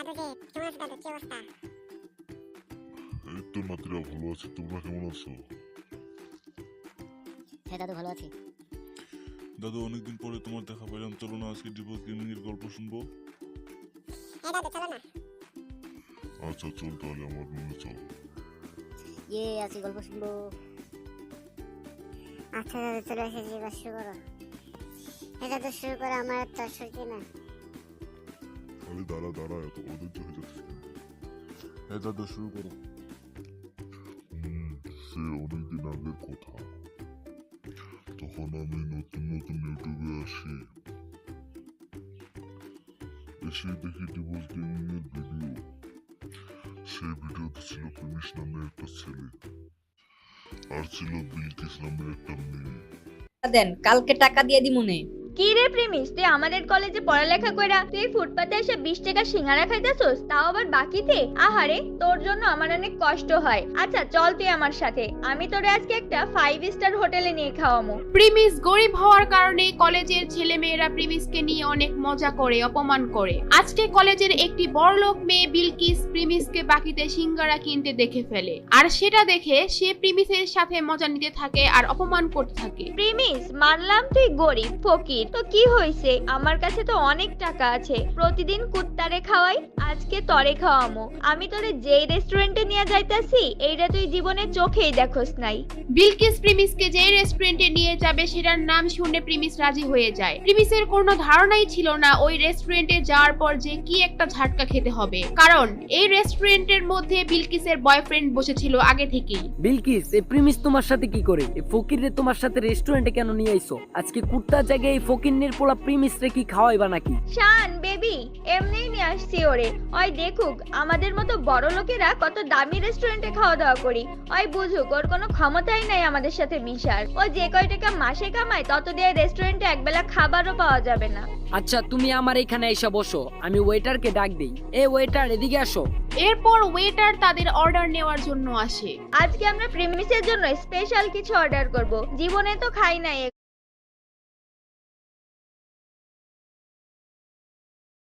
দাদু যে কেমন আছো? দাদু কি অবস্থা? এই তো নাতিরা ভালো আছি, তোমরা কেমন আছো? হ্যাঁ দাদু ভালো আছি। দাদু অনেকদিন পরে তোমার দেখা পেলাম, চলো না আজকে ডিভোর্স গেমিং এর গল্প শুনবো। দাদু চলো না। আচ্ছা চল তাহলে আমার রুমে চল। আজকে গল্প শুনবো। আচ্ছা দাদু চলে এসেছি, এবার শুরু করো। দাদু শুরু করো, আমার তো সহ্য না। আরে দাঁড়া দাঁড়া, এত অধৈর্য হয়ে যাচ্ছে কেন? হ্যাঁ দাদু শুরু করো। সে অনেকদিন আগের কথা, তখন আমি নতুন নতুন ইউটিউবে আসি, এসে দেখি ডিভোর্স গেমিং এর ভিডিও। সেই ভিডিওতে ছিল প্রেমিস নামে একটা ছেলে, আর ছিল বিলকিস নামে একটা মেয়ে। দেন কালকে টাকা দিয়ে দিমুনে। কি রে প্রেমিস, তুই আমাদের কলেজে পড়ালেখা কইরা তুই ফুটপাতে এসে 20 টাকা সিঙ্গারা খাইতেছস, তাও আবার বাকিতে? আহারে, তোর জন্য আমার অনেক কষ্ট হয়। আচ্ছা চল তুই আমার সাথে, আমি তোরে আজকে একটা 5 স্টার হোটেলে নিয়ে খাওয়ামু। প্রিমিস গরিব হওয়ার কারণে কলেজের ছেলেমেয়েরা প্রিমিসকে নিয়ে অনেক মজা করে, অপমান করে। আজকে কলেজের একটি বড়লোক মেয়ে বিলকিস প্রিমিসকে বাকিতে সিঙ্গারা কিনতে দেখে ফেলে, আর সেটা দেখে সে প্রিমিসের সাথে মজা নিতে থাকে আর অপমান করতে থাকে। প্রেমিস, মানলাম তুই গরিব ফকির, তো কি হইছে? আমার কাছে তো অনেক টাকা আছে, প্রতিদিন কুত্তারে খাওয়াই, আজকে তরে খাওয়ামু। আমি তোরে যেই রেস্টুরেন্টে নিয়ে যাইতাছি এইটা তুই জীবনে চোখেই দেখোস নাই। বিলকিস প্রিমিসকে যে রেস্টুরেন্টে নিয়ে যাবে সেটার নাম শুনে প্রিমিস রাজি হয়ে যায়। প্রিমিসের কোনো ধারণাই ছিল না ওই রেস্টুরেন্টে যাওয়ার পর যে কি একটা ঝাটকা খেতে হবে, কারণ এই রেস্টুরেন্টের মধ্যে বিলকিসের বয়ফ্রেন্ড বসেছিল আগে থেকেই। বিলকিস, এই প্রিমিস তোমার সাথে কি করে? এই ফকিররে তোমার সাথে রেস্টুরেন্টে কেন নিয়ে আইছো? আজকে কুত্তার জায়গায় এই ফকিরনের পোলা প্রিমিস রে কি খাওয়াইবা নাকি? শান বেবি, এমনিই নিয়ে আসছি ওরে। ওই দেখুক আমাদের মতো বড় লোকেরা কত দামি রেস্টুরেন্টে খাওয়া দাওয়া করি। ওই বুঝুক ওর কোনো ক্ষমতাই নাই আমাদের সাথে মিশার। ও যে কয় টাকা মাসে কামায় তত দিয়ে রেস্টুরেন্টে একবেলা খাবারও পাওয়া যাবে না। আচ্ছা তুমি আমার এখানে এসে বসো, আমি ওয়েটারকে ডাক দেই। এ ওয়েটার, এদিকে আসো। এরপর ওয়েটার তাদের অর্ডার নেওয়ার জন্য আসে। আজকে আমরা প্রেমিসের জন্য স্পেশাল কিছু অর্ডার করব, জীবনে তো খাই নাই।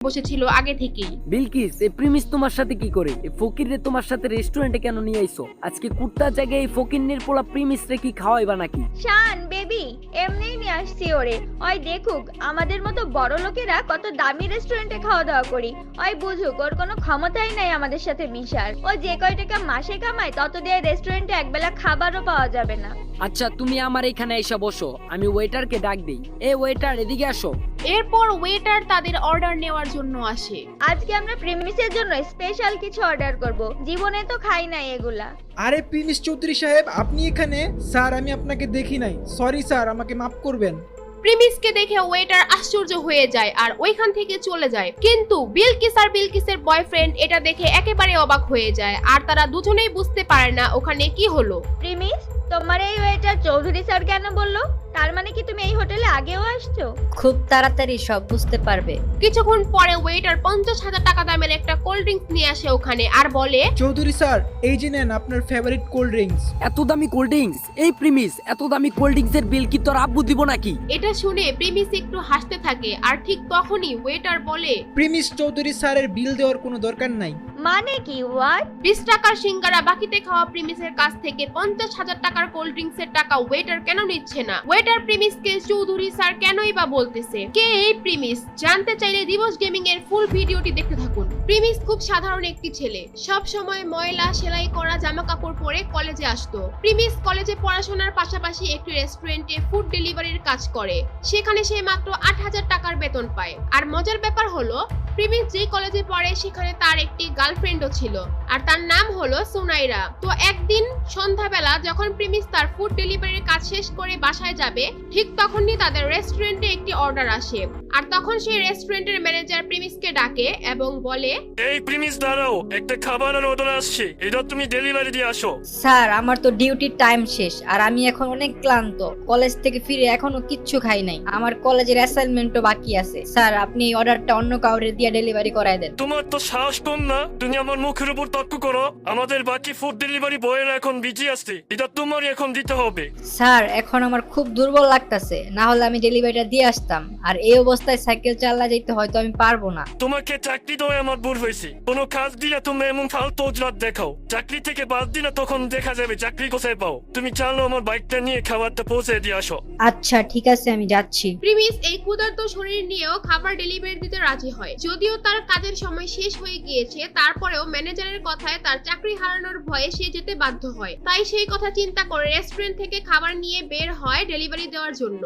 বসেছিল আগে থেকেই। বিলকিস, এই প্রিমিস তোমার সাথে কি করে? এই ফকিররে তোমার সাথে রেস্টুরেন্টে কেন নিয়ে আইছো? আজকে কুত্তার জায়গায় এই ফকিরনের পোলা প্রিমিস রে কি খাওয়াইবা নাকি? শান বেবি, এমনিই নিয়ে আসছি ওরে। ওই দেখুক আমাদের মতো বড় লোকেরা কত দামি রেস্টুরেন্টে খাওয়া দাওয়া করি। ওই বুঝুক ওর কোনো ক্ষমতাই নাই আমাদের সাথে মিশার। ও যে কয় টাকা মাসে কামায় তত দিয়ে রেস্টুরেন্টে একবেলা খাবারও পাওয়া যাবে না। আচ্ছা তুমি আমার এখানে এসে বসো, আমি ওয়েটারকে ডাক দেই। এ ওয়েটার, এদিকে আসো। এরপর ওয়েটার তাদের অর্ডার নেওয়ার জন্য আসে। আজকে আমরা প্রেমিসের জন্য স্পেশাল কিছু অর্ডার করব, জীবনে তো খাই নাই এগুলা। আরে প্রিমিস চৌধুরী সাহেব, আপনি এখানে? স্যার আমি আপনাকে দেখি নাই, সরি স্যার, আমাকে মাফ করবেন। প্রিমিসকে দেখে ওয়েটার আশ্চর্য হয়ে যায় আর ওইখান থেকে চলে যায়, কিন্তু বিলকিস আর বিলকিসের বয়ফ্রেন্ড এটা দেখে একেবারে অবাক হয়ে যায়, আর তারা দুজনেই বুঝতে পারে না ওখানে কি হলো। প্রিমিস, তোমার এই ওয়েটার চৌধুরী স্যার কেন বললো? তার মানে কি তুমি এই হোটেলে আগেও আসছো? খুব তাড়াতাড়ি সব বুঝতে পারবে। কিছুক্ষণ পরে ওয়েটার 50,000 টাকা দামের একটা কোল্ড ড্রিঙ্কস নিয়ে আসে ওখানে আর বলে, চৌধুরী স্যার, এই যে নেন আপনার ফেভারিট কোল্ড ড্রিঙ্কস। এত দামি কোল্ড ড্রিঙ্কস? এই প্রিমিস, এত দামি কোল্ড ড্রিঙ্কস এর বিল কি তোর আব্বু দিব নাকি? এটা শুনে প্রিমিস একটু হাসতে থাকে, আর ঠিক তখনই ওয়েটার বলে, প্রিমিস চৌধুরী স্যারের বিল দেওয়ার কোনো দরকার নাই। মানে কি? হোয়াট? 20 টাকার সিঙ্গারা বাকিতে খাওয়া প্রিমিসের কাছ থেকে 50,000 টাকার কোল্ড ড্রিঙ্কস এর টাকা ওয়েটার কেন নিচ্ছে না? ওয়েটার প্রিমিসকে চৌধুরী স্যার কেনই বা বলতেছে? কে এই প্রিমিস? জানতে চাইলে দিবস গেমিং এর ফুল ভিডিওটি দেখতে থাকুন। প্রিমিস খুব সাধারণ একটি ছেলে, সব সময় ময়লা সেলাই করা জামা কাপড় পরে কলেজে আসতো। প্রিমিস কলেজে পড়াশোনার পাশাপাশি একটি রেস্টুরেন্টে ফুড ডেলিভারির কাজ করে, সেখানে সে মাত্র 8,000 টাকার বেতন পায়। আর মজার ব্যাপার হলো প্রিমিস যে কলেজে পড়ে সেখানে তার একটি গার্লফ্রেন্ডও ছিল, আর তার নাম হলো সুনাইরা। তো একদিন সন্ধ্যাবেলা যখন প্রিমিস তার ফুড ডেলিভারির কাজ শেষ করে বাসায় যাবে, ঠিক তখনই তাদের রেস্টুরেন্টে একটি অর্ডার আসে, আর তখন সেই রেস্টুরেন্টের ম্যানেজার প্রিমিসকে ডাকে এবং বলে, এই প্রিমিস দাঁড়াও, একটা খাবারের অর্ডার আসছে, এটা তুমি ডেলিভারি দিয়ে আসো। স্যার আমার তো ডিউটির টাইম শেষ, আর আমি এখন অনেক ক্লান্ত। কলেজ থেকে ফিরে এখনো কিচ্ছু খাই নাই, আমার কলেজের অ্যাসাইনমেন্টও বাকি আছে। স্যার আপনি এই অর্ডারটা অন্য কাউরে দিয়ে গিয়ে ডেলিভারি করাই দেন। তোমার তো সাহস কম না, তুমি আমার মুখের উপর তর্ক করো। আমাদের বাকি ফুড ডেলিভারি বয়েরা এখন বিজি আছে, এটা তোমারই এখন দিতে হবে। স্যার এখন আমার খুব দুর্বল লাগতাছে, না হলে আমি ডেলিভারিটা দিয়ে আসতাম। আর এই অবস্থায় সাইকেল চালা যেতে হয়তো আমি পারবো না। তোমাকে চাকরি দেওয়া আমার ভুল হয়েছে। কোনো কাজ দিলে তুমি এমন ফালতু অজুহাত দেখাও। চাকরি থেকে বাদ দিলে তখন দেখা যাবে চাকরি কোথায় পাও। তুমি চালো আমার বাইকটা নিয়ে খাবারটা পৌঁছে দিয়ে আসো। আচ্ছা ঠিক আছে, আমি যাচ্ছি। প্রিমিস এই ক্ষুধার্ত শরীর নিয়েও খাবার ডেলিভারি দিতে রাজি হয়। যদিও তার কাজের সময় শেষ হয়ে গিয়েছে, তারপরেও ম্যানেজারের কথায় তার চাকরি হারানোর ভয়ে সে যেতে বাধ্য হয়। তাই সেই কথা চিন্তা করে রেস্টুরেন্ট থেকে খাবার নিয়ে বের হয় ডেলিভারি দেওয়ার জন্য।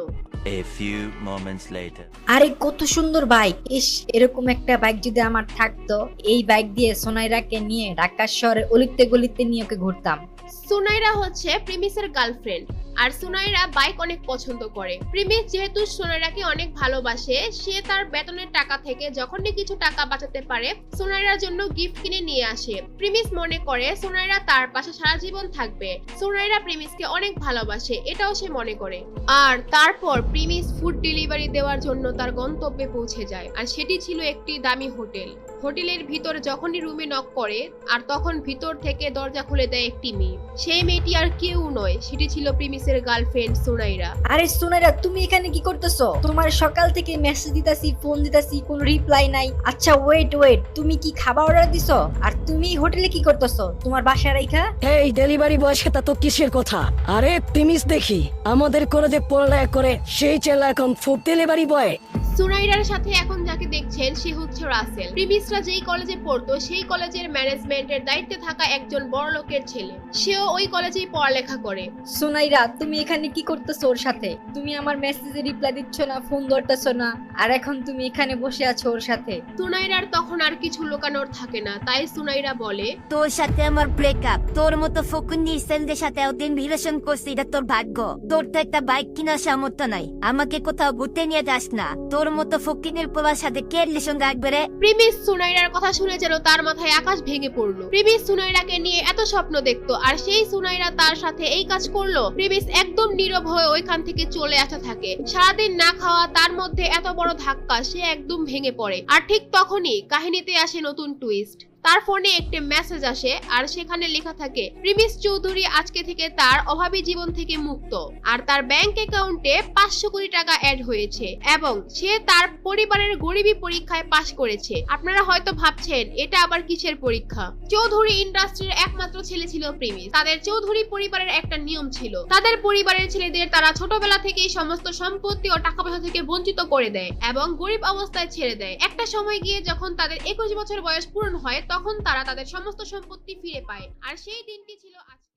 A few moments later. আরে কত সুন্দর বাইক! ইস, এরকম একটা বাইক যদি আমার থাকতো, এই বাইক দিয়ে সোনাইরাকে নিয়ে ঢাকা শহরের অলিতে গলিতে নিয়ে ওকে ঘুরতাম। সুনাইরা হচ্ছে প্রিমিসের গার্লফ্রেন্ড, আর সুনাইরা বাইক অনেক পছন্দ করে। প্রিমিস যেহেতু সুনাইরাকে অনেক ভালোবাসে, সে তার বেতনের টাকা থেকে যখনই কিছু টাকা বাঁচাতে পারে সুনাইরার জন্য গিফট কিনে নিয়ে আসে। প্রিমিস মনে করে সুনাইরা তার পাশে সারা জীবন থাকবে। সুনাইরা প্রিমিসকে অনেক ভালোবাসে, এটাও সে মনে করে। আর তারপর প্রিমিস ফুড ডেলিভারি দেওয়ার জন্য তার গন্তব্যে পৌঁছে যায়, আর সেটি ছিল একটি দামি হোটেল। হোটেলের ভিতর যখনই রুমে নক করে, আর তখন ভিতর থেকে দরজা খুলে দেয় একটি মেয়ে। সেই মেয়েটি আর কেউ নয়, সেটি ছিল প্রিমিসের গার্লফ্রেন্ড সুনাইরা। আরে সোনাইরা, তুমি এখানে কি করতেছো? তোমার সকাল থেকে মেসেজ দিতাছি, ফোন দিতাছি, কোনো রিপ্লাই নাই। আচ্ছা ওয়েট, তুমি কি খাবার অর্ডার দিছো? আর তুমি হোটেলে কি করতেছো তোমার বাসায় রাইখা? এই ডেলিভারি বয়ের সাথে তো কিসের কথা? আরে প্রিমিস দেখি আমাদের কলেজে পড়ালেখা করে, সেই ছেলে এখন ফুড ডেলিভারি বয়। সুনাইরার সাথে এখন যাকে দেখছেন সে হচ্ছে রাসেল। প্রিমিসরা যেই কলেজে পড়তো সেই কলেজের ম্যানেজমেন্টের দায়িত্বে থাকা একজন বড়লোকের ছেলে। সেও ওই কলেজেই পড়ালেখা করে। সোনাইরা, তুমি এখানে কি করতেছো ওর সাথে? তুমি আমার মেসেজে রিপ্লাই দিচ্ছ না, ফোন ধরতেছো না, আর এখন তুমি এখানে বসে আছো ওর সাথে। সুনাইরার তখন আর কিছু লুকানোর থাকে না, তাই সুনাইরা বলে, তোর সাথে আমার ব্রেকআপ। তোর মতো ফকুন্নির সেলদের সাথে ওদিন রিলেশন করছি, এটা তোর ভাগ্য। তোর তো একটা বাইক কেনার সামর্থ্য নাই, আমাকে কোথাও ঘুরতে নিয়ে যাস না। তোর মতো ফকিনের পোলার সাথে কে রিলেশন রাখবে রে? প্রিমিস সুনাইরার কথা শুনে যেন তার মাথায় আকাশ ভেঙে পড়লো। প্রিমিস সুনাইরাকে নিয়ে এত স্বপ্ন দেখতো, আর সেই সুনাইরা তার সাথে এই কাজ করলো। প্রিমিস একদম নীরব হয়ে ওইখান থেকে চলে আসতে থাকে। সারাদিন না খাওয়া, তার মধ্যে এত বড় ধাক্কা, সে একদম ভেঙে পড়ে। আর ঠিক তখনই কাহিনীতে আসে নতুন টুইস্ট। তার ফোনে একটি মেসেজ আসে, আর সেখানে লেখা থাকে প্রিমিস চৌধুরী আজকে থেকে তার অভাবী জীবন থেকে মুক্ত, আর তার ব্যাংক অ্যাকাউন্টে 500 কোটি টাকা অ্যাড হয়েছে, এবং সে তার পরিবারের গরিবী পরীক্ষায় পাশ করেছে। আপনারা হয়তো ভাবছেন এটা আবার কিসের পরীক্ষা? চৌধুরী ইন্ডাস্ট্রির একমাত্র ছেলে ছিল প্রিমিস। তাদের চৌধুরী পরিবারের একটা নিয়ম ছিল, তাদের পরিবারের ছেলেদের তারা ছোটবেলা থেকেই সমস্ত সম্পত্তি ও টাকা পয়সা থেকে বঞ্চিত করে দেয় এবং গরিব অবস্থায় ছেড়ে দেয়। একটা সময় গিয়ে যখন তাদের 21 বছর বয়স পূরণ হয়, তখন তারা তাদের সমস্ত সম্পত্তি ফিরে পায়। আর সেই দিনটি ছিল আজকে।